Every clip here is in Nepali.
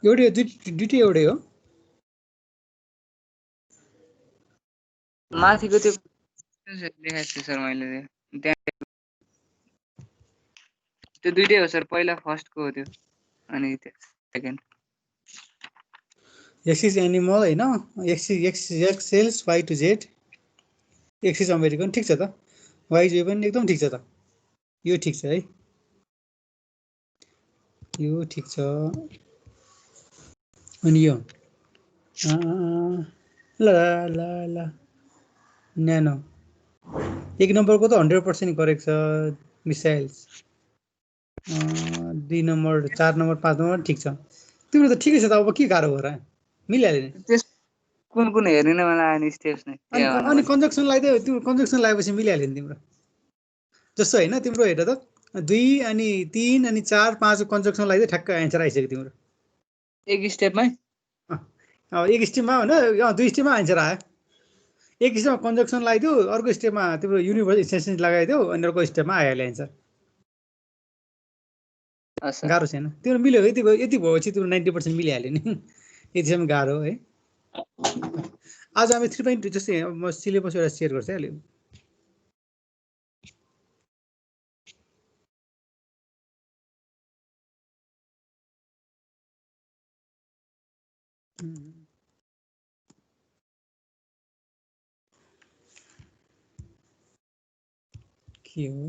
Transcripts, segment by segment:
एउटै दुईटै एउटै हो माथिको त्यो देखाएको छु सर मैले त्यहाँ त्यो दुईटै हो सर पहिला फर्स्टको हो त्यो अनि सेकेन्ड X is animal हैन X cells Y to Z X is American ठीक छ त Y Z पनि एकदम ठीक छ त यो ठीक छ है यो ठीक छ अनि यो ल ल ल न्यानो एक नम्बरको त 100% करेक्ट छ मिसाइल्स 2 नम्बर 4 नम्बर 5 नम्बर ठीक छ तिम्रो त ठिकै छ त अब के गाह्रो हो र मिलिहाल्यो नि त्यस कुन कुन हेर्नु नै मलाई आएन स्टेप्स नै अनि कन्जक्सन लगाइदियो त्यो कन्जक्सन लगाएपछि मिलिहाल्यो नि तिम्रो जस्तो हैन तिम्रो हेर त 2 अनि 3 अनि 4 5 कन्जक्सन लगाइदियो ठ्याक्क एन्सर आइसक्यो तिम्रो एक स्टेपमै अब एक स्टेपमा हैन दुई स्टेपमा एन्सर आयो एक स्टेपमा कन्जक्सन लगाइदियो अर्को स्टेपमा तिम्रो युनिभर्स एक्सटेन्सन लगाइदियो अनि अर्को स्टेपमा आइहाल्यो एन्सर गाह्रो छैन तिम्रो मिल्यो यति भएपछि तिम्रो 90% मिलिहाल्यो नि यतिसम्म गाह्रो है आज हामी 3.2 जस्तै म सिलेबस एउटा सेयर गर्छु है अलि के हो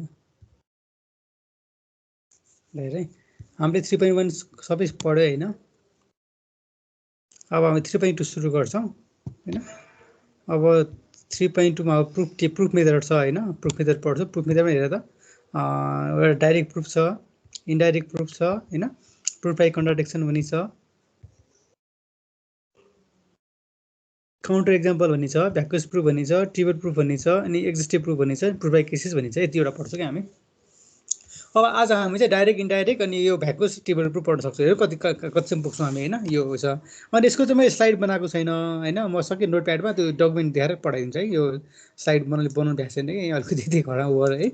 हेरे हामीले 3.1 सबै पढ्यो हैन अब हामी 3.2 सुरु गर्छौं हैन अब 3.2 मा प्रुफ मेथड छ हैन प्रुफ मेथड पढ्छौं प्रुफ मेथडमा हेर त एउटा डाइरेक्ट प्रुफ छ इन्डाइरेक्ट प्रुफ छ हैन प्रुफ बाइ कन्ट्राडिक्सन भन्ने छ काउन्टर एक्जाम्पल भन्ने छ भ्याक्युस प्रुफ भन्ने छ ट्रिपल प्रुफ भन्ने छ अनि एक्जिस्टिभ प्रुफ भन्ने छ प्रुफ बाइ केसेस भन्ने छ यतिवटा पढ्छौं के हामी अब आज हामी चाहिँ डाइरेक्ट इन्डाइरेक्ट अनि यो भ्याक्युस ट्रिपल प्रुफ पढ्न सक्छौं हेर कतिसम्म पुग्छौं हामी हैन यो छ अनि यसको चाहिँ मैले स्लाइड बनाएको छैन हैन म सके नोटप्याडमा त्यो डकुमेन्ट देखाएर पढाइदिन्छु है यो स्लाइड बनाउनु भ्याएको छैन कि अलिकति घरमा ओभर है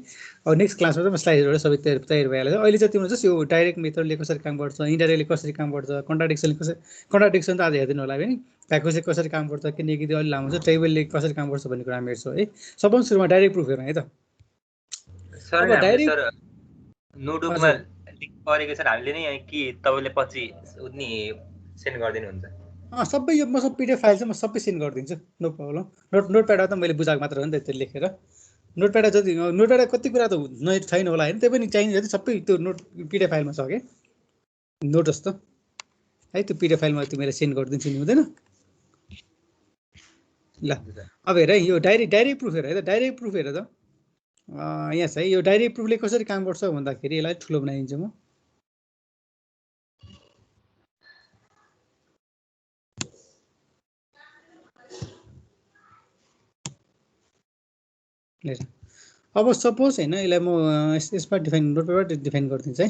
अब नेक्स्ट क्लासमा चाहिँ म स्लाइडहरु सबै तयार भइहाल्छ अहिले चाहिँ तिम्रो जस्ट यो डाइरेक्ट मेथडले कसरी काम गर्छ इन्डाइरेक्टली कसरी काम गर्छ कन्ट्राडिक्सन त आज हेर्दिनु होला हैन भ्याक्युस चाहिँ कसरी काम गर्छ किनकि त्यो अलि लामो छ टेबलले कसरी काम गर्छ भन्ने कुरा हामी हेर्छौं है सबभन्दा सुरुमा डाइरेक्ट प्रुफ हेरौँ है त सर नोटबुकमा लिंक गरेको छ हामीले नै कि तपाईले पछि उनी सेन्ड गर्दिनुहुन्छ सबै यो मसँग पीडीएफ फाइल चाहिँ म सबै सेन्ड गरिदिन्छु नो प्रब्लम नोटप्याडमा त मैले बुझाएको मात्र हो नि त त्यो लेखेर नोटप्याड जति नोटप्याड कति कुरा त छैन होला हैन त्यही पनि चाहिन्छ जति सबै त्यो नोट पीडीएफ फाइलमा छ के नोट जस्तो है त्यो पीडीएफ फाइलमा त्यो मैले सेन्ड गरिदिन्छु नि हुँदैन ल अब हेर यो डाइरेक्ट प्रुफ हेर है त डाइरेक्ट प्रुफ हेर त यहाँ छ है यो डाइरेक्ट प्रुफले कसरी काम गर्छ भन्दाखेरि यसलाई ठुलो बनाइदिन्छु म अब सपोज हैन यसलाई म यसमा नोटप्याडमा डिफाइन गरिदिन्छु है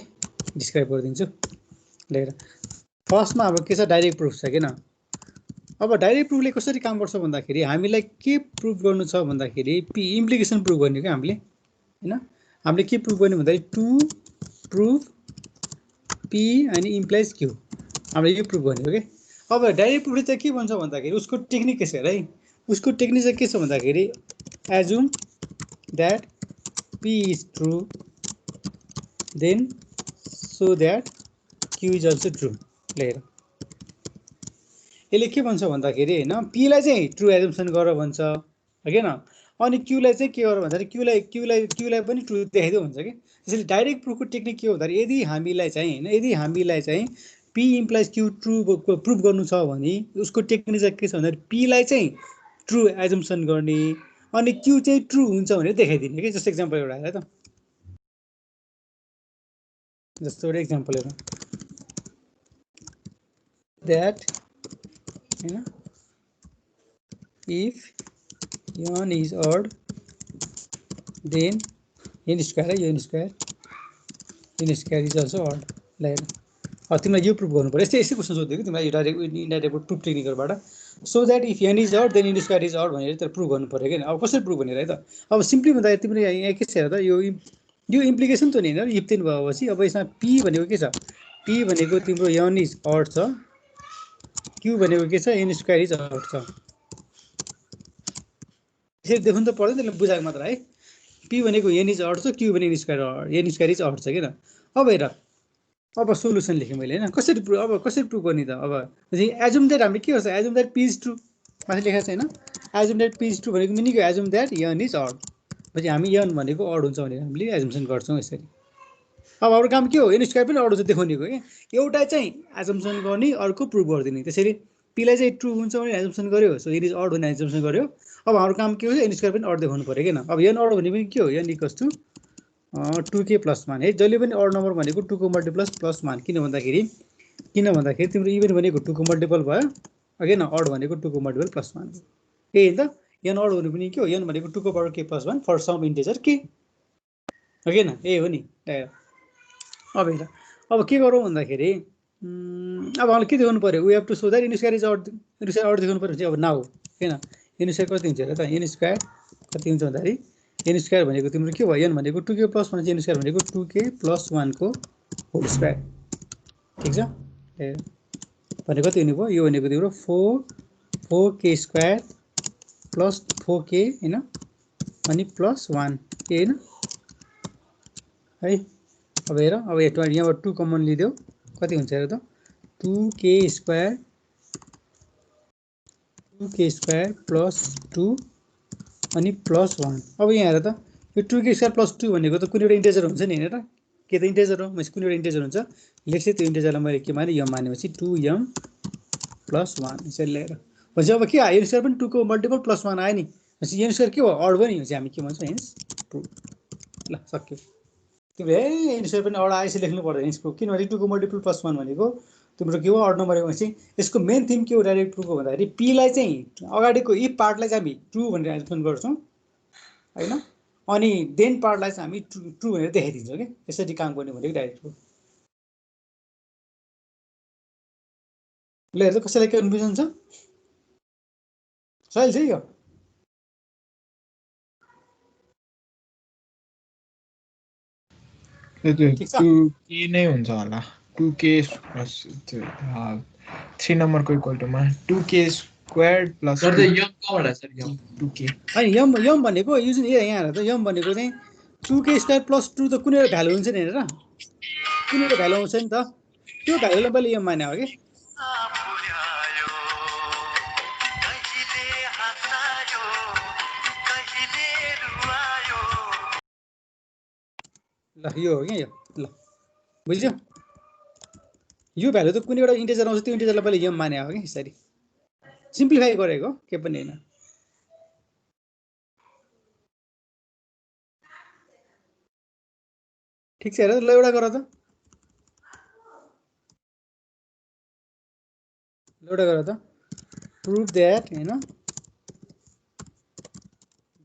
डिस्क्राइब गरिदिन्छु लेखेर फर्स्टमा अब के छ डाइरेक्ट प्रुफ छ किन अब डाइरेक्ट प्रुफले कसरी काम गर्छ भन्दाखेरि हामीलाई के प्रुफ गर्नु छ भन्दाखेरि पी इम्प्लिकेसन प्रुफ गर्ने के हामीले हैन हामीले के प्रुफ गर्ने भन्दाखेरि टु प्रुफ पी अनि इम्प्लाइज क्यू हामीले यो प्रुफ गर्ने हो के अब डाइरेक्ट प्रुफले चाहिँ के भन्छ भन्दाखेरि उसको टेक्निक के छ है उसको टेक्निक चाहिँ के छ भन्दाखेरि assume that P is true then so that Q is also true लेखेर यसले के भन्छ भन्दाखेरि हैन P लाई चाहिँ ट्रु एजम्पसन गर भन्छ हैन अनि Q लाई चाहिँ के गर भन्दाखेरि Q लाई पनि ट्रु देखाइदियो भन्छ के त्यसैले डाइरेक्ट प्रुफको टेक्निक के हो भन्दाखेरि यदि हामीलाई चाहिँ P implies Q true proof गर्नु छ भने उसको टेक्निक चाहिँ के छ भन्दाखेरि P लाई चाहिँ ट्रु एजम्पसन गर्ने अनि Q चाहिँ ट्रु हुन्छ भनेर देखाइदिने के जस्तो एक्जाम्पल एउटा है त जस्तो एउटा एक्जाम्पल हेरौँ that हैन if n is odd then n square is also odd लाएर तिमीलाई यो प्रुफ गर्नु पर्यो यस्तै क्वेशन सोध्यो कि तिमीलाई डाइरेक्ट इन्डाइरेक्ट प्रुफ टेक्निकबाट so that if n is odd then n square is odd भनेर त प्रुफ गर्नु पर्यो के अब कसरी प्रुफ भनेर है त अब सिम्पली भन्दा तिमीले यहाँ के छ हेर त यो इम्प्लिकेसन त नि हैन इफ देन भएपछि अब यसमा p भनेको के छ p भनेको तिम्रो n is odd छ क्यू भनेको के छ n स्क्वायर इज आउट छ यसरी देख्नु त पर्दैन त्यसले बुझाएको मात्र है p भनेको n इज आउट छ q भने n स्क्वायर इज आउट छ किन अब हेर अब सोलुसन लेखेँ मैले हैन कसरी प्रुभ गर्ने त अब एजुम दैट हामीले के गर्छ assume that p is true माथि लेखेको छ हैन assume that p is true भनेको meaning assume that n is odd पछि हामी n भनेको अड हुन्छ भनेर हामीले एजुम्सन गर्छौँ यसरी अब हाम्रो काम के हो n स्क्वायर पनि अड हुन्छ देखाउनेको के एउटा चाहिँ एजुम्सन गर्ने अर्को प्रुभ गरिदिने त्यसरी p लाई चाहिँ ट्रु हुन्छ भने एजुम्सन गर्यो सो n इज अड भने एजुम्सन गर्यो अब हाम्रो काम के हो n स्क्वायर पनि अड देखाउनु पर्यो किन अब n अड भने पनि के हो n equals to 2k plus 1 है जहिले पनि अड नम्बर भनेको 2 को मल्टिपल्स प्लस 1 किन भन्दाखेरि तिम्रो इभेन भनेको 2 को मल्टिपल भयो अगेन अड भनेको 2 को मल्टिपल प्लस 1 ए नि त n अड हुनु पनि के हो n भनेको 2 को power k plus 1 for some integer k again ए हो नि अब हेर अब के गरौँ भन्दाखेरि अब हामीले के देखाउनु पर्यो we have to show that n square is odd देखाउनु पर्यो चाहिँ अब नाउ किन n स्क्वायर कति हुन्छ त n स्क्वायर कति हुन्छ भन्दाखेरि n स्क्वायर भनेको तिम्रो के भयो n भनेको 2k प्लस 1 n स्क्वायर भनेको 2k प्लस 1 को होल स्क्वायर ठीक छ ए भनेको कति हुने भयो यो भनेको तिम्रो 4k स्क्वायर प्लस 4k हैन अनि प्लस 1 के हैन है अब हेर अब यहाँबाट 2 कमन लिदेऊ कति हुन्छ हेर त 2k स्क्वायर प्लस 2 अनि प्लस 1 अब यहाँ हेर त यो 2k स्क्वायर प्लस 2 भनेको त कुनै एउटा इन्टिजर हुन्छ नि हैन र के त इन्टिजर हो मैले कुनै एउटा इन्टिजर हुन्छ लेख्छु त्यो इन्टिजरलाई मैले के माने m मानेपछि 2m प्लस 1 यसरी लेखेर भनेपछि अब के आयो n स्क्वायर पनि 2 को मल्टिपल प्लस 1 आयो नि भनेपछि n स्क्वायर के हो अड भयो नि भनेपछि हामी के भन्छौँ हेन्स ट्रु ल सक्यो तिम्रो n स्क्वायर पनि अड आएपछि लेख्नु पर्दैन हेन्स प्रुफ किनभने 2 को मल्टिपल प्लस 1 भनेको तिम्रो के हो अड नम्बर भनेपछि यसको मेन थिम के हो डाइरेक्ट प्रुफ हो भन्दाखेरि p लाई चाहिँ अगाडिको इफ पार्टलाई चाहिँ हामी ट्रु भनेर एजुम्सन गर्छौँ हैन अनि देन पार्टलाई चाहिँ हामी ट्रु भनेर देखाइदिन्छौँ के यसरी काम गर्ने भनेको डाइरेक्ट प्रुफ ल हेर्दा कसैलाई कन्फ्युजन छ सही छ यो ठिक छ 2k नै हुन्छ होला 2k प्लस 3 नम्बरको इक्वल टुमा 2k स्क्वायर प्लस सर त यम कहाँबाट सर यम 2k होइन यम भनेको युज यहाँ हेर त यम भनेको चाहिँ 2k स्क्वायर प्लस 2 त कुनै एउटा भ्यालु हुन्छ नि हेरेर कुनै एउटा भ्यालु आउँछ नि त त्यो भ्यालुलाई मैले यम माने हो कि ल यो हो क्या यो ल बुझ्यो यो भ्यालु त कुनै एउटा इन्टिजर आउँछ त्यो इन्टिजरलाई मैले यम माने हो कि यसरी सिम्प्लिफाई गरेको के पनि होइन ठिक छ हेर ल एउटा गर त एउटा गर त प्रुभ द्याट हैन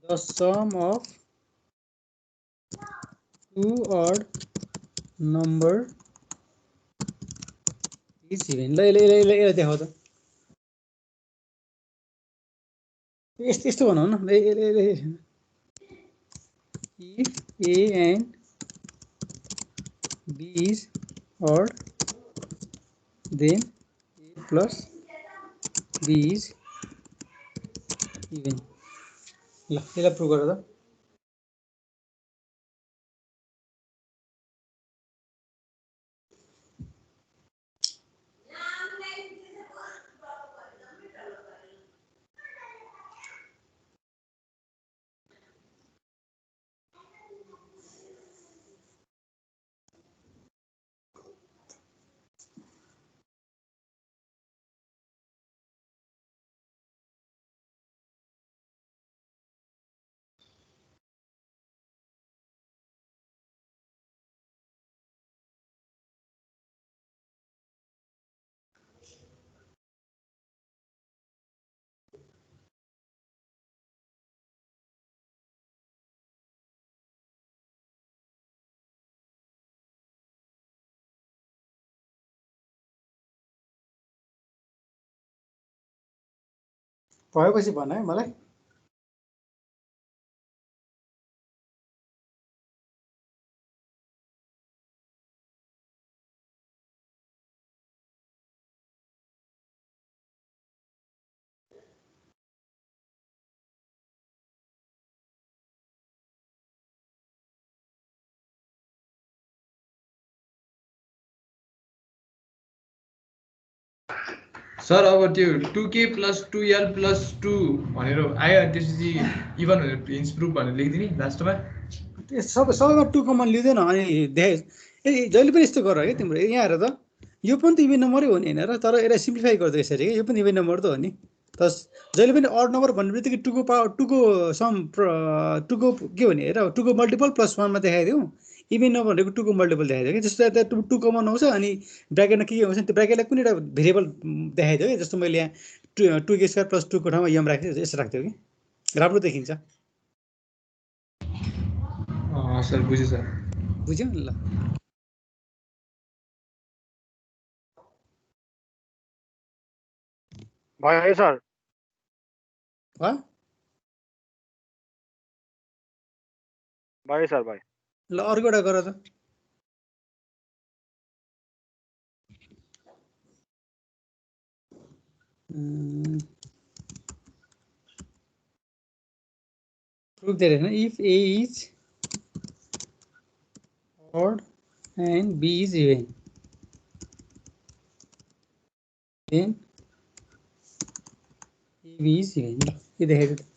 the sum of two odd number is even ल देखाउ त यस्तो भनौँ न if a and b is odd then a plus b is even ल यसलाई प्रुभ गर त भएपछि भन है मलाई सर अब त्यो 2k + 2l + 2 भनेर आयो अनि त्यसपछि इभन भनेर प्रिन्स प्रुफ भनेर लेखिदिने लास्टमा सबैमा 2 कमन लिँदैन अनि जहिले पनि यस्तो गर है तिम्रो यहाँ हेर त यो पनि त इभेन नम्बरै हो नि होइन र तर यसलाई सिम्प्लिफाई गर्दै यसरी यो पनि इभेन नम्बर त हो नि त जहिले पनि अड नम्बर भन्ने बित्तिकै 2 को पावर 2 को सम 2 को के भने हेर 2 को मल्टिपल +1 मा देखाइदिउँ इभेन नम्बर भनेको 2 को मल्टिपल देखाइदियो कि जस्तो त्यहाँ 2 कमन आउँछ अनि ब्राकेटमा के हुन्छ त्यो ब्राकेटलाई कुनै एउटा भेरिएबल देखाइदियो कि जस्तो मैले यहाँ 2k² + 2 को ठाउँमा यम राखेँ यसो राख्थ्यो कि राम्रो देखिन्छ सर बुझ्यो सर बुझ्यौ नि ल भयो सर भयो सर भयो ल अर्को एउटा गर त प्रुफ दिएर हैन if a is odd and b is even then ab is even ल यो देखाइदियो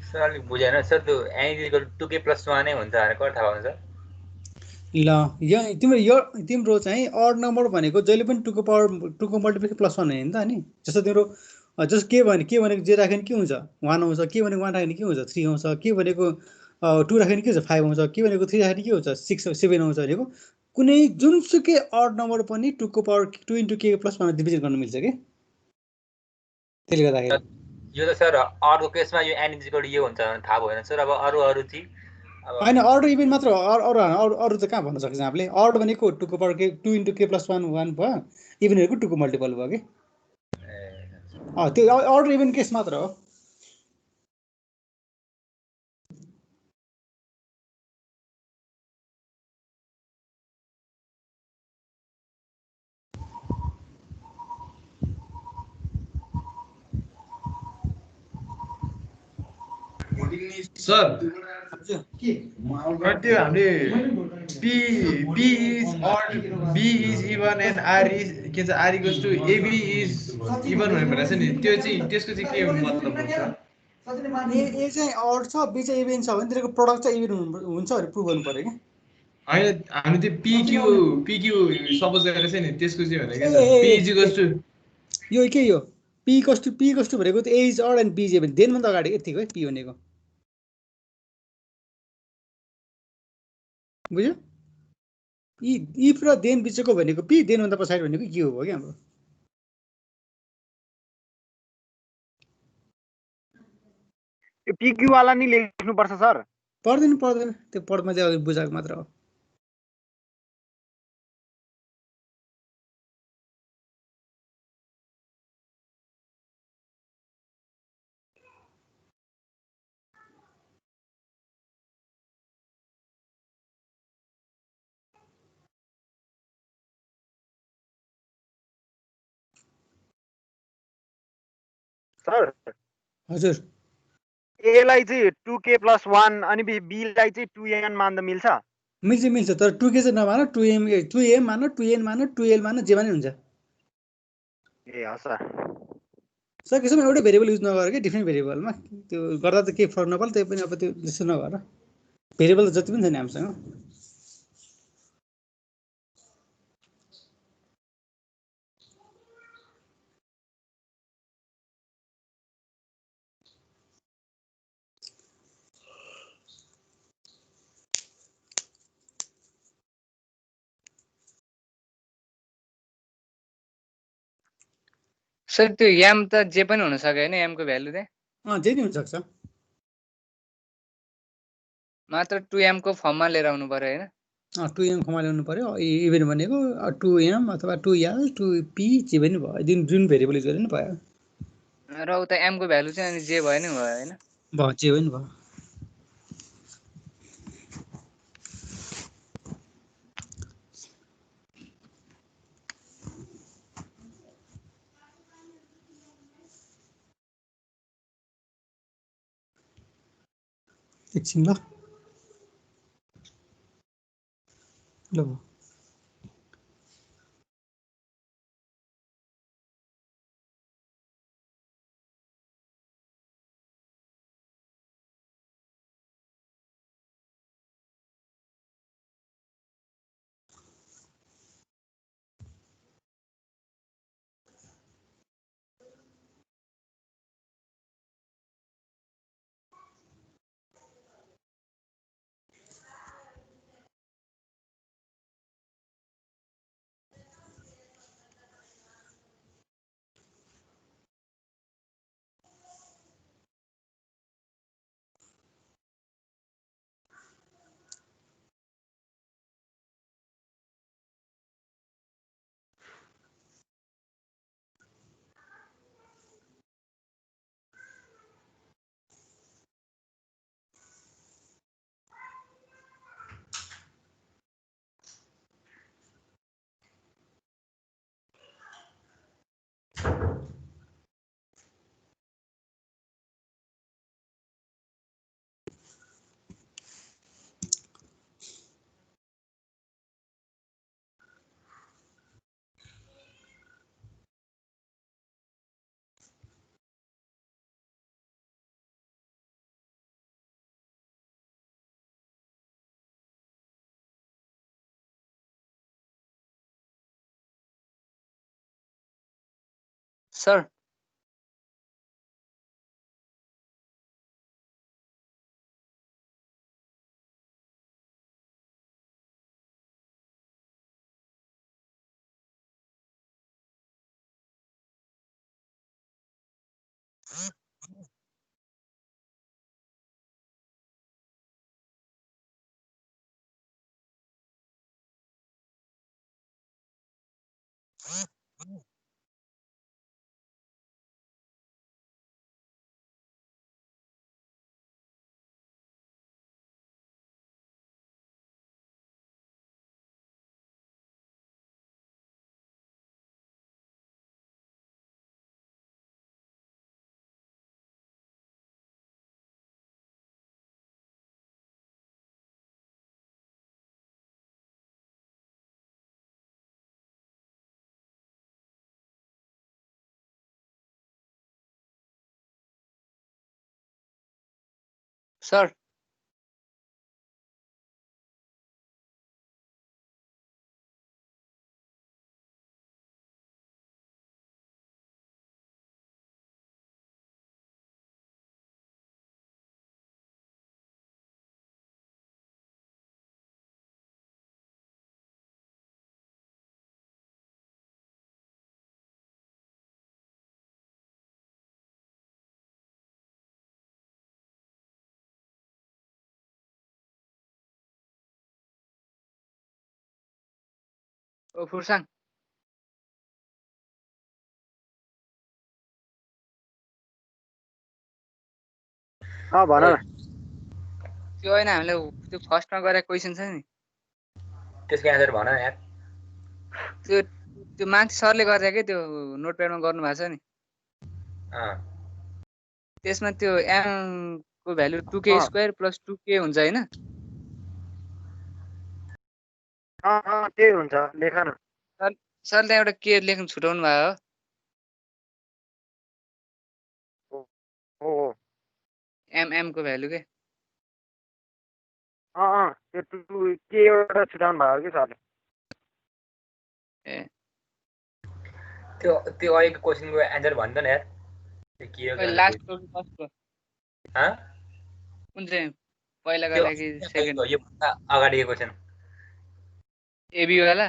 सर अलिक बुझेन सर त्यो n 2k + 1 नै हुन्छ भनेर कसले थाहा पाउँछ ल यो तिम्रो चाहिँ अड नम्बर भनेको जहिले पनि 2 को पावर 2 को मल्टिप्लिकेसन +1 हो नि त अनि जस्तो तिम्रो जस्तो के भनेको जे राख्यो भने के हुन्छ 1 आउँछ के भनेको 1 राख्यो भने के हुन्छ 3 आउँछ के भनेको 2 राख्यो भने के हुन्छ 5 आउँछ के भनेको 3 राख्यो भने के हुन्छ 6 7 आउँछ भनेको कुनै जुनसुकै अड नम्बर पनि 2 को पावर 2 * k + 1 डिभिजन गर्न मिल्छ के त्यसले गर्दाखेरि यो त सर अरूको केसमा यो n यो हुन्छ भने थाहा भएन सर अब अरू चाहिँ अब हैन अड इभेन मात्र अरू त कहाँ भन्न सक्छ हामीले अड भनेको 2 को पावर 2 * k + 1 1 भयो इभेन भनेको 2 को मल्टिपल भयो के त्यो अड इभेन केस मात्र हो सर त्यो हामीले p is odd b is even and r is के छ r equals to ab is even भनेर छ नि त्यो चाहिँ त्यसको चाहिँ के मतलब हुन्छ ए चाहिँ अड छ बी चाहिँ इभेन छ भने त्यसको प्रोडक्ट चाहिँ इभेन हुन्छ भनेर प्रुभ गर्नु पर्यो के हैन हामी त्यो pq सपोज गरेर चाहिँ नि त्यसको चाहिँ भनेको छ p is equals to यो के यो p = भनेको त a is odd and b is even then भन्दा अगाडि यतिको है p भनेको बुझ्यो इफ र देन बिचको भनेको p देन भन्दा पछाडि भनेको के हो कि हाम्रो यो PQ वाला नि लेख्नु पर्छ सर पर्दैन त्यो पढ्मा चाहिँ बुझाएको मात्र हो सर हजुर a लाई चाहिँ 2k + 1 अनि b लाई चाहिँ 2n मान्दा मिल्छ मिल्छ तर 2k चाहिँ नमान 2m मान 2n मान 2l मान जे माने हुन्छ ए हस् सकेसम्म एउटै भेरिएबल युज नगर के डिफ्रेन्ट भेरिएबलमा त्यो गर्दा त केही फरक नपर्छ त्यही पनि अब त्यो जस्तो नगर भेरिएबल त जति पनि छ नि हामीसँग सर त्यो m त जे पनि हुन सक्यो हैन m को भ्यालु चाहिँ जे नि हुन सक्छ मात्र 2m को फर्ममा लिएर आउनु पर्यो हैन 2m फर्ममा ल्याउनु पर्यो इभेन भनेको 2m अथवा 2l 2p जे पनि भयो जुन भेरिएबल युज गरे नि भयो र उता m को भ्यालु चाहिँ अनि जे भयो नि भयो हैन भयो जे पनि भयो एकछिन ल ल सर सर ओ फुर्साङ भन न त्यो होइन हामीलाई त्यो फर्स्टमा गरेको क्वेसन छ नि त्यसको एन्सर भन न यार त्यो त्यो माथि सरले गरे के त्यो नोटप्याडमा गर्नु भएको छ नि त्यसमा त्यो m को value 2k square plus 2k हुन्छ हैन त्यही हुन्छ लेख न सरले एउटा के लेख्नु छुटाउनु भयो हो m को भ्यालु के त्यो के एउटा छुटाउनु भयो कि सरले ए त्यो त्यो अहिलेको क्वेसनको एन्सर भन्छ न यार त्यो के हो लास्ट को फर्स्ट को ह कुन चाहिँ पहिलाको लागि सेकेन्ड यो भन्दा अगाडिको क्वेसन एबी वाला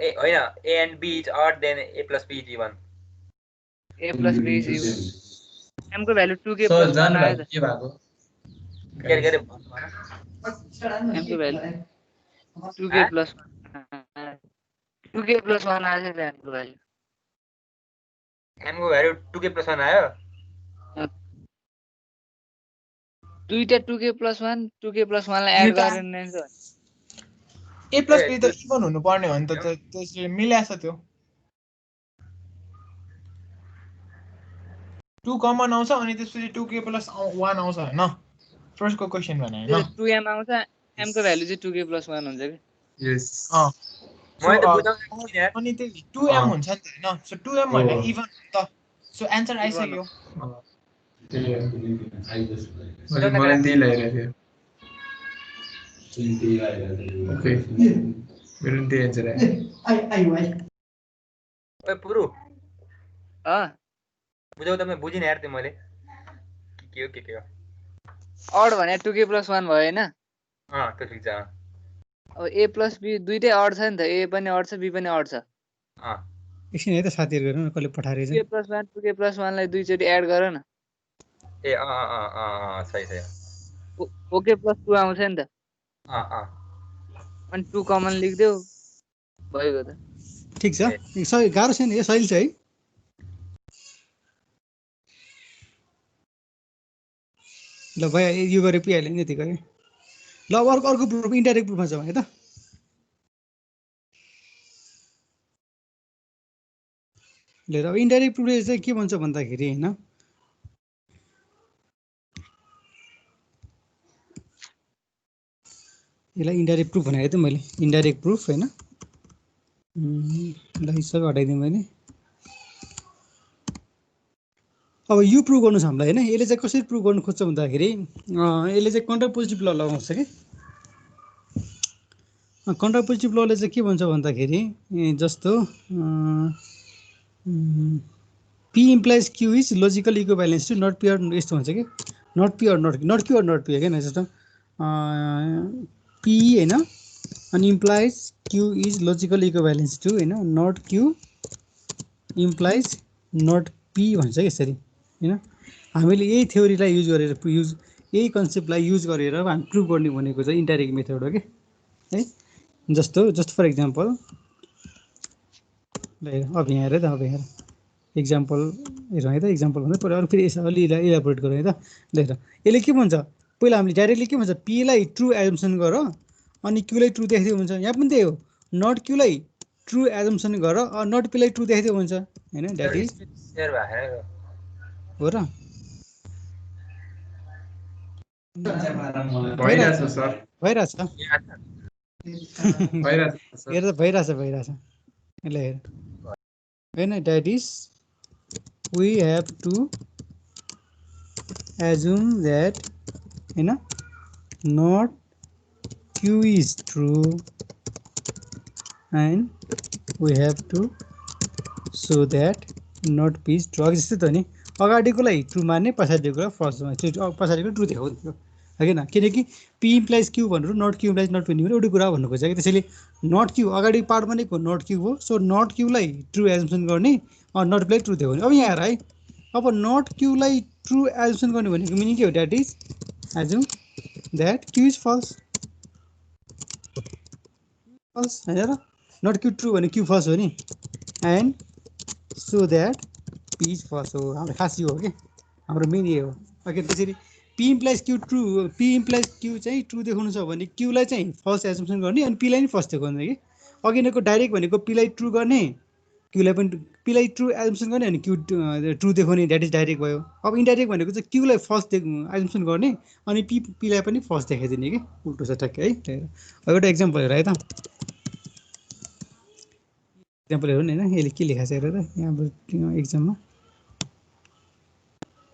ए होइन a and b is odd then a plus b is even a plus b is even m को भ्यालु 2k सर plus 1 जानु आयो भाइ त के भएको के m को value 2k plus 2k plus 1 आयो त m को भ्यालु m को भ्यालु 2k plus 1 आयो दुईटा 2k plus 1 2k plus 1 लाई एड गरेर नि त ए प्लस बी त इभन हुनुपर्ने हो नि त त्यसले मिलाएछ त्यो 2 कमन आउँछ अनि त्यसपछि 2k plus 1 आउँछ हैन फर्स्टको क्वेसन भने त्यो हैन 2m आउँछ m को भ्यालु चाहिँ 2k + 1 हुन्छ कि यस मैले त So, बुझाउन सक्दिनँ यार अनि त्यही 2m हुन्छ नि त हैन सो 2m भनेको हो। इभन हो त सो एन्सर आइसक्यो मलाई त्यही लागिरहेको थियो ओके मेरो पनि त्यही एन्सर आयो ओए पुरु अ बुझाउँदा मैले बुझिनँ यार त्यो मैले के हो अड भने 2k + 1 भयो हैन त्यो ठिक छ अब a + b दुईटै अड छ नि त a पनि अड छ b पनि अड छ एकछिन है त साथीहरु हेर्नु न कसले पठाएर 2k + 1 2k + 1 लाई दुईचोटी एड गर न ए सही ok + 2 आउँछ नि त अनि 2 कमन लेख्देऊ भइगयो त ठीक छ सही गाह्रो छैन यो सही छ है ल भयो यो गरे पिहाल्यो नि यति गरे ल अब अर्को प्रुफ इन्डाइरेक्ट प्रुफमा जाउँ है त ल अब इन्डाइरेक्ट प्रुफले चाहिँ के भन्छ भन्दाखेरि हैन यसलाई इन्डाइरेक्ट प्रुफ भनेको थिएँ मैले इन्डाइरेक्ट प्रुफ हैन ल सबै हटाइदिएँ मैले अब यो प्रुफ गर्नु छ हामीलाई हैन यसले चाहिँ कसरी प्रुफ गर्नु खोज्छ भन्दाखेरि यसले चाहिँ कन्ट्रापोजिटिभ ल लगाउँछ कि कन्ट्रापोजिटिभ लले चाहिँ के भन्छ भन्दाखेरि जस्तो P implies Q is logical equivalence to not P or यस्तो हुन्छ कि not P or not Q or not P हैन जस्तो P हैन अनि implies Q is logical equivalence to हैन not Q implies not P भन्छ कि यसरी हैन हामीले यही थ्योरीलाई युज गरेर यही कन्सेप्टलाई युज गरेर हामी प्रुफ गर्ने भनेको चाहिँ इन्डाइरेक्ट मेथड हो के है जस्ट फर एक्जाम्पल ल अब यहाँ हेर त अब यहाँ एक्जाम्पल हेरौँ है त एक्जाम्पल भन्दा पहिला अरू फेरि यसो अलि इलाबोरेट गरौँ है त ल हेर यसले के भन्छ पहिला हामीले डाइरेक्टली के भन्छ p लाई ट्रु एजम्पसन गर अनि q लाई ट्रु देखाइदियो हुन्छ यहाँ पनि त्यही हो नट q लाई ट्रु एजम्पसन गर नट p लाई ट्रु देखाइदियो हुन्छ हैन दैट इज हो र भइरहेछ सर भइरहेछ भइरहेछ सर हेर त भइरहेछ ल हेर हैन that is we have to assume that हैन not q is true and we have to show that not p is true जस्तै त नि अगाडिकोलाई ट्रु मान्ने पछाडिको पछाडिको ट्रु देखाउने हो हैन किनकि p implies q भनेर not q implies not p भनेर एउटै कुरा भन्नु खोजेको त्यसैले not q अगाडि पार्ट भनेको not q हो सो not q लाई ट्रु एजम्पसन गर्ने not p लाई ट्रु देखाउने अब यहाँ हेर है अब not q लाई ट्रु एजम्पसन गर्ने भनेको मिनिङ के हो that is assume that q is false हैन र not q ट्रु भने q false हो नि and so that p is false हो हाम्रो खास यो हो के हाम्रो मेन यो हो ओके त्यसरी p implies q true p implies q चाहिँ ट्रु देखाउनु छ भने q लाई चाहिँ फल्स एजम्पसन गर्ने अनि p लाई नि फल्स देखाउने कि अघिनको डाइरेक्ट भनेको p लाई ट्रु गर्ने q लाई पनि p लाई ट्रु एजम्पसन गर्ने अनि q ट्रु देखाउने दैट इज डाइरेक्ट भयो अब इन्डाइरेक्ट भनेको चाहिँ q लाई फल्स एजम्पसन गर्ने अनि p लाई पनि फल्स देखाइदिने कि उल्टो छ ठ्याक्कै है अब एउटा एक्जाम्पल हेर है त एक्जाम्पल हेरौँ न हैन यसले के लेखाछ हेर त यहाँ एक्जाममा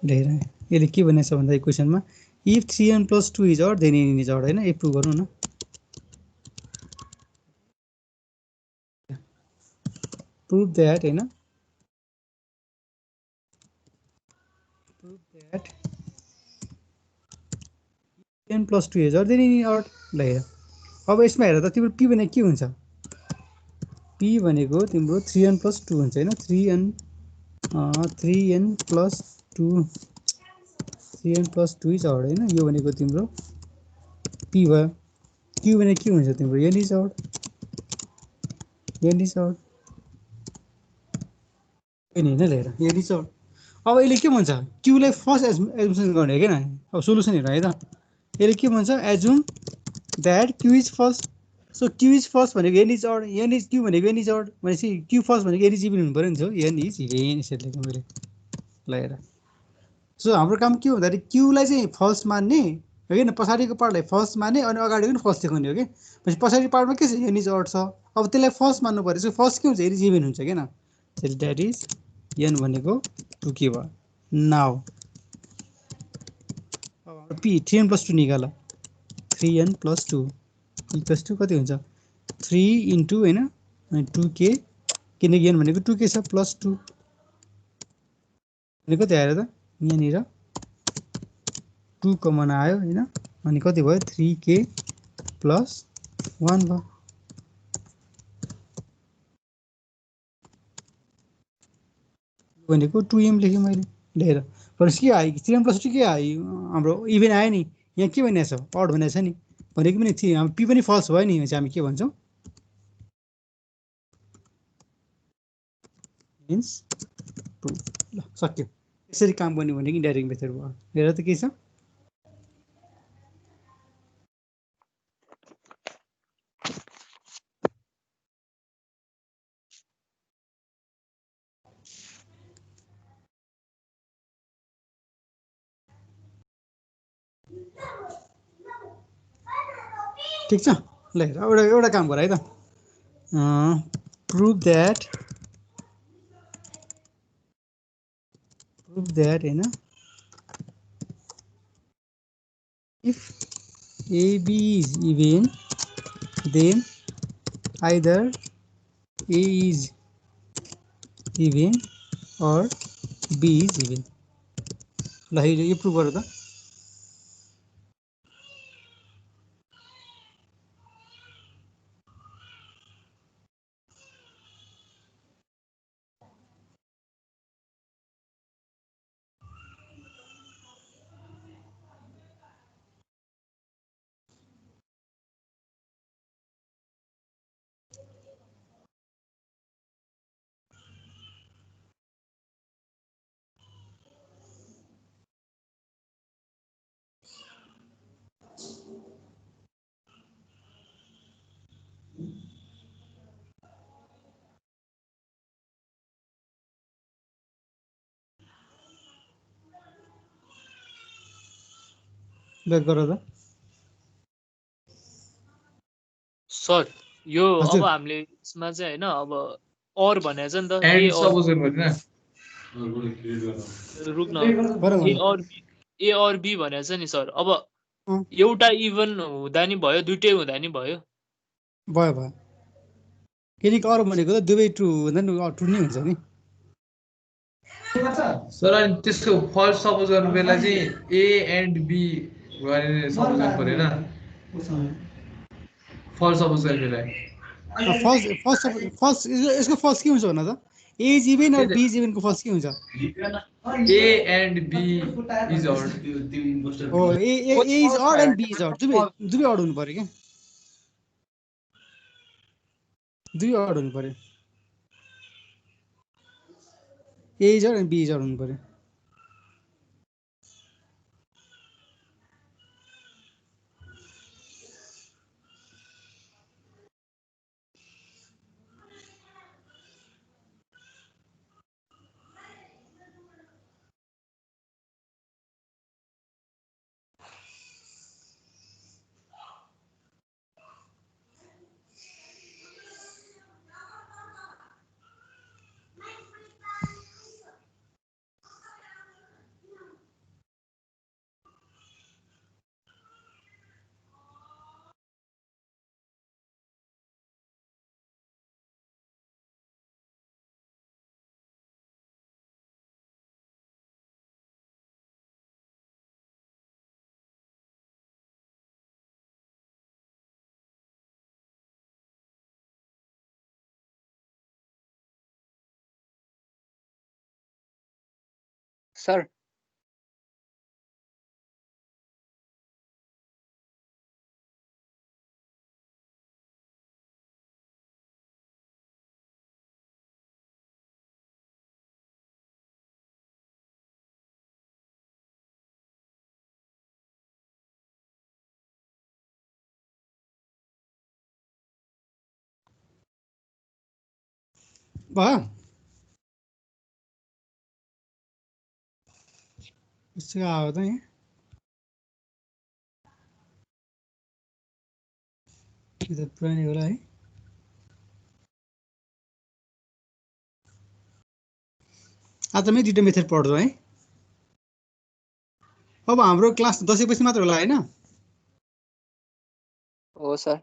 हेर यसले के भनेछ भन्दा क्वेसनमा if 3n + 2 is odd then n is odd हैन यो प्रुभ गरौँ न prove that हैन prove that n + 2 is odd then n odd ल हेर अब यसमा हेर त तिम्रो p भनेको के हुन्छ p भनेको तिम्रो 3n + 2 हुन्छ हैन 3n + 2 इज odd हैन यो भनेको तिम्रो p भयो q भनेको के हुन्छ तिम्रो n इज odd हैन हेर n इज odd अब यसले के भन्छ q लाई फर्स्ट एजम्पसन गर्ने हो के न अब सोलुसन हेर है त यसले के भन्छ assume that q is first so q is first भनेको n is odd n is q भनेको n इज odd भनेपछि q फर्स्ट भनेको n इज इभन हुनु पर्यो नि त n इज इभन यसरी लेख्नु मैले ल हेर सो हाम्रो काम के हो भन्दाखेरि q लाई चाहिँ फल्स मान्ने हो कि पछाडिको पार्टलाई फर्स्ट माने अनि अगाडिको पनि फर्स्ट देखाउने हो कि पछि पछाडिको पार्टमा के छ एन इज अड छ अब त्यसलाई फर्स्ट मान्नु पर्यो सो फर्स्ट के हुन्छ एन इज इभेन हुन्छ किन द्याट इज एन भनेको 2 के भयो नाउ पी 3n + 2 निकाल 3n + 2 इक्वल्स टु कति हुन्छ 3 इन्टु होइन अनि 2k किनकि एन भनेको 2k छ +2 अनि कति आयो त यहाँनिर 2 कमन आयो होइन अनि कति भयो 3k + 1 भयो भनेको 2m लेखेँ मैले लेखेर भनेपछि के आयो 3m + 2 के आयो हाम्रो इभेन आयो नि यहाँ के भनेको छ अड भनेको छ नि भनेको पनि हाम्रो पी पनि फल्स भयो नि चाहिँ हामी के भन्छौँ मिन्स ट्रु ल सक्यो यसरी काम गर्ने भनेको इन्डाइरेक्ट मेथड भयो हेर त के छ ठिक छ ल हेर एउटा काम गर है त प्रुभ द्याट होइन if AB is even then either A is even or B is even ल यो प्रुभ गर त ब्याक गर त सर यो हजुर अब हामीले यसमा चाहिँ हैन अब और भनेछ नि त एन्ड ए और सपोज गर्नु रुक्न गर ए और बी भनेछ नि सर अब एउटा इभन हुँदा नि भयो दुईटै हुँदा नि भयो भयो भयो किनकि अरू भनेको त दुवै ट्रु हुँदा नि ट्रु नै हुन्छ नि सर अनि त्यसको फल्स सपोज गर्नु बेला चाहिँ ए एन्ड बी गरेर सपोज गर्नु पर्यो होइन फल्स सपोज गर्ने बेला फर्स्ट यसको फर्स्ट के हुन्छ भन त ए इज इभेन और बी इज इभेनको फर्स्ट के हुन्छ A and B is odd हो A is odd and B is odd दुवै अड हुनु पर्यो क्या दुवै अड हुनु पर्यो A is odd and B is odd हुनु पर्यो सर भयो यसो आयो त यहाँ यो त पुरानै होला है। आजमै दुईटा मेथड पढ्छौँ है। अब हाम्रो क्लास 10 पछि मात्र होला हैन? हो सर।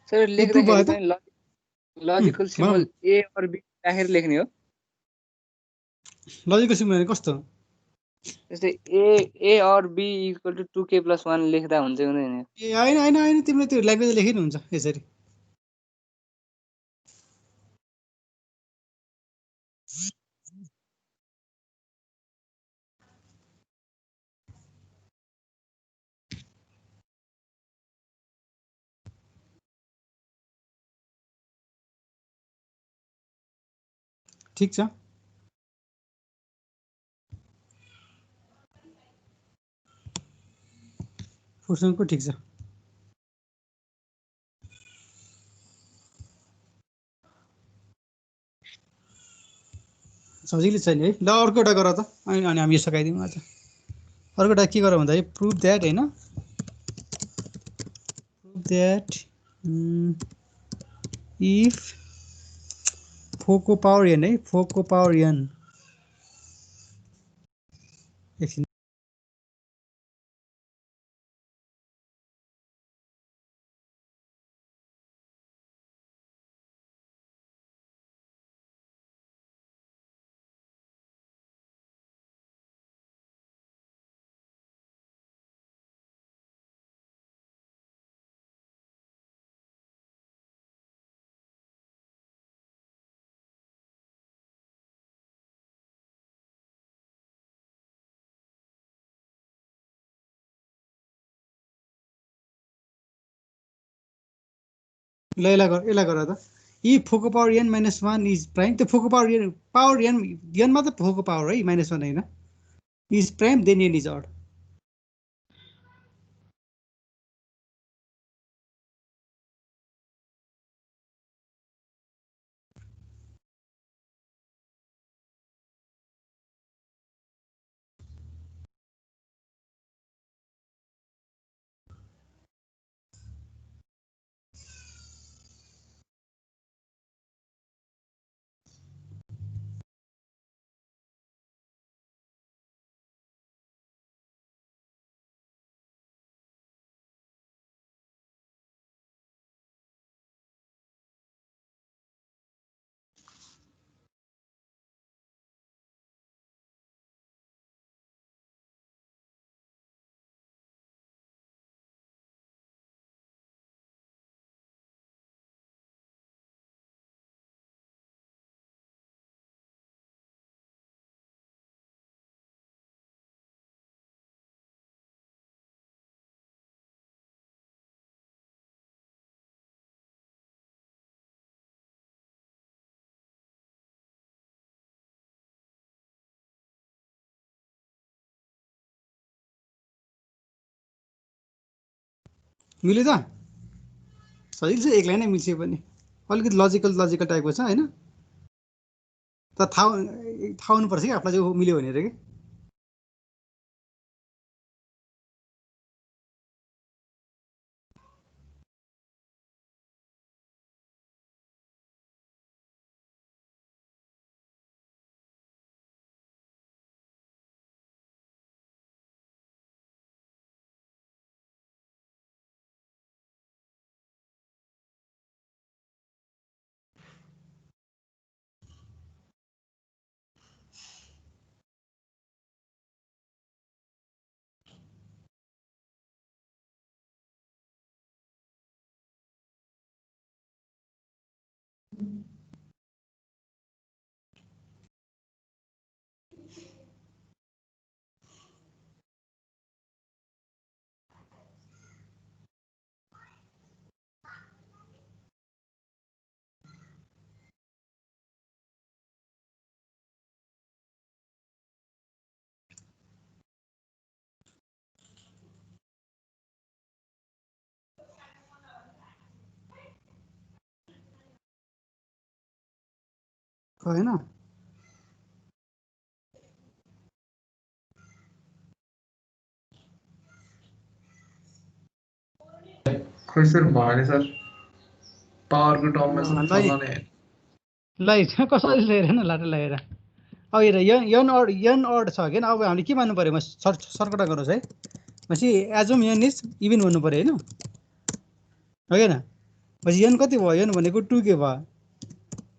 सर प्रुफ भयो लेख्दाखेरि त? पनि लजिकल भन सिम्बल न। ए और बी राखेर लेख्ने हो। लजिकल सिम्बल भने कस्तो? जस्तै ए और बी इक्वल टु 2k+1 लेख्दा हुन्छ कि हुँदैन? ए हैन तिमीले त्यो ल्याङ्ग्वेज लेखिनु हुन्छ यसरी। ठीक छ। फुर्सनको ठीक छ। सजिलै छ नि है। ल अर्को एउटा गर त अनि हामी यो सकाइदिउँ आज। अर्को एउटा के गर भन्दाखेरि प्रुभ द्याट हैन, प्रुभ द्याट इफ 4 को पावर n है, 4 को पावर n एकछिन ल यसलाई गर त। इ 4 को पावर n -1 इज प्राइम, त्यो 4 को पावर n मात्र 4 को पावर है, -1 हैन, is prime then n is odd. मिल्यो त? सजिलो छ, एक लाइनै मिल्छ पनि। अलिकति लजिकल टाइपको छ हैन? त थाहा हुनुपर्छ कि आफूलाई चाहिँ मिल्यो भनेर कि। होइन खै सर भने सर पावरको टर्ममा ल चलाउने ल कसरी लिएर हेर्न लाटो लगाएर अब हेर यन अड छ होइन अब हामीले के मान्नु पऱ्यो म सर्कटा गरोस् है पछि एजुम यन इज इभन भन्नु पऱ्यो होइन होइन पछि यन कति भयो यन भनेको 2k भयो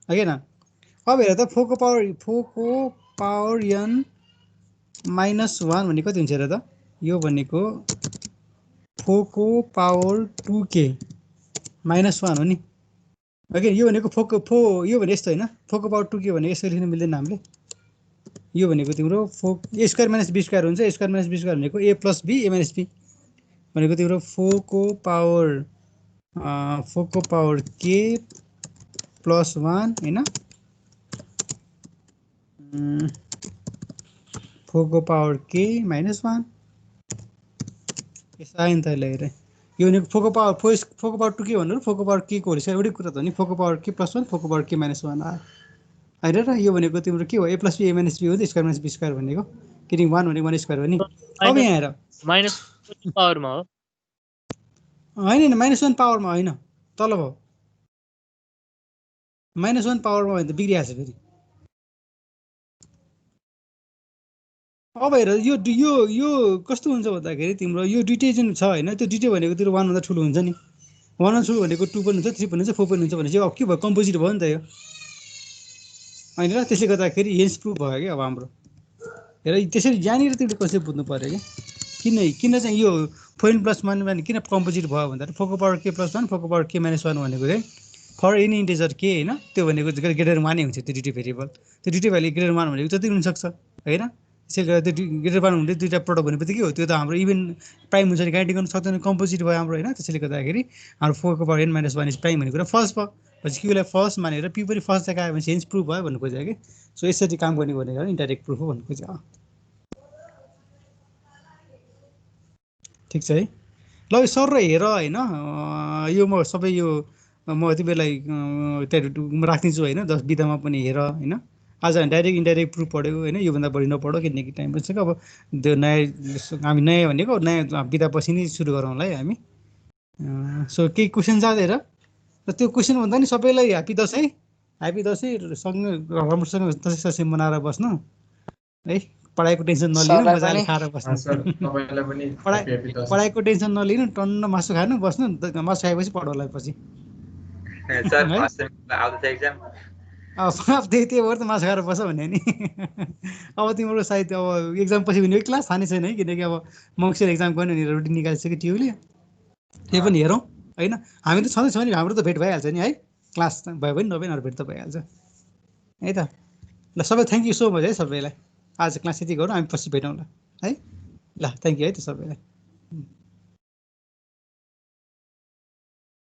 होइन अब हेर त फोको पावर यन -1 भनेको कति हुन्छ हेर त यो भनेको फोको पावर 2k -1 हो नि ओके यो भनेको यो भने यस्तो होइन फोको पावर 2k भने यसरी लेख्न मिल्दैन हामीले यो भनेको तिम्रो a square minus b square हुन्छ a square minus b square भनेको a plus b a minus b भनेको तिम्रो फोको पावर k प्लस 1 होइन फोको पावर k माइनस 1 यसो आयो नि त हेर यो भनेको फोको पावर 2k भन्नु फोको पावर k को होल स्क्वायर एउटै कुरा त हो नि फोको power k plus 1 फोको power k minus 1 आयो होइन र यो भनेको तिम्रो के हो a plus b a minus b हो नि स्क्वायर माइनस b स्क्वायर भनेको किनकि 1 भनेको 1 स्क्वायर हो नि अब यहाँ हेर माइनस पावरमा हो होइन -1 पावरमा होइन तल भयो -1 पावरमा भयो भने त बिग्रिहाल्छ फेरि अब हेर यो कस्तो हुन्छ भन्दाखेरि तिम्रो यो दुइटै जुन छ होइन त्यो दुइटै भनेको तिम्रो 1 भन्दा ठुलो हुन्छ नि 1 भन्दा ठुलो भनेको 2 पनि हुन्छ 3 पनि हुन्छ 4 पनि हुन्छ भनेपछि अब के भयो कम्पोजिट भयो नि त यो होइन र त्यसले गर्दाखेरि हेन्स प्रुफ भयो कि अब हाम्रो हेर त्यसरी यहाँनिर तिमीले कसरी बुझ्नु पर्यो कि किन चाहिँ यो 4n + 1 भने किन कम्पोजिट भयो भन्दाखेरि फोको पावर k + 1 फोको पावर k - 1 भनेको चाहिँ फर एनी इन्टिजर k होइन त्यो भनेको ग्रेटर 1 नै हुन्छ त्यो दुइटै भेरिएबल त्यो दुइटै भ्यालु ग्रेटर 1 भनेको जति हुनसक्छ होइन त्यसले गर्दा त्यो ग्रेटर 1 हुँदै दुईवटा प्रडक्ट भनेपछि के हो त्यो त हाम्रो इभन प्राइम हुन्छ नि ग्यारेन्टी गर्न सक्दैन कम्पोजिट भयो हाम्रो होइन त्यसले गर्दाखेरि हाम्रो फोको पावर n - 1 इज प्राइम भनेको कुरा फर्स्ट भयो पछि क्यूलाई फर्स्ट मानेर पी पनि फर्स्ट जग्गा आयो भने हेन्स प्रुफ भयो भन्नु खोजेको कि सो यसरी काम गर्ने भनेको इन्डाइरेक्ट प्रुफ हो भन्नु खोजेको ठिक छ है ल सर र हेर होइन यो म सबै यो म तिमीलाई त्यहाँ राखिदिन्छु होइन बिदामा पनि हेर होइन आज डाइरेक्ट इन्डाइरेक्ट प्रुफ पढ्यो होइन योभन्दा बढी नपढ्यो किनकि टाइम पनि छ अब त्यो नयाँ हामी नयाँ भनेको नयाँ बिदा पछि नै सुरु गरौँला है हामी सो केही क्वेसन जाँदैन र त्यो क्वेसन भन्दा नि सबैलाई ह्याप्पी दसैँ सँगै राम्रोसँग दसैँ मनाएर बस्नु है पढाइको टेन्सन नलिनु मजाले खाएर बस्नु पढाइको टेन्सन नलिनु टन्न मासु खानु बस्नु मासु खाएपछि पढौँला पछि अब त्यही भएर त मासु खाएर बस्छ भन्ने नि अब तिम्रो सायद अब एक्जाम पछि पनि क्लास थाहा नै छैन है किनकि अब मङ्सिर एक्जाम गर्ने भनेर रुटिन निकालिसक्यो ट्युले त्यही पनि हेरौँ होइन हामी त छँदैछ नि हाम्रो त भेट भइहाल्छ नि है क्लास भयो भने नभए भेट त भइहाल्छ है त ल सबै थ्याङ्क यू सो मच है सबैलाई आज क्लास यति गरौँ हामी पछि भेटौँला है ल थ्याङ्क यू है त सबैलाई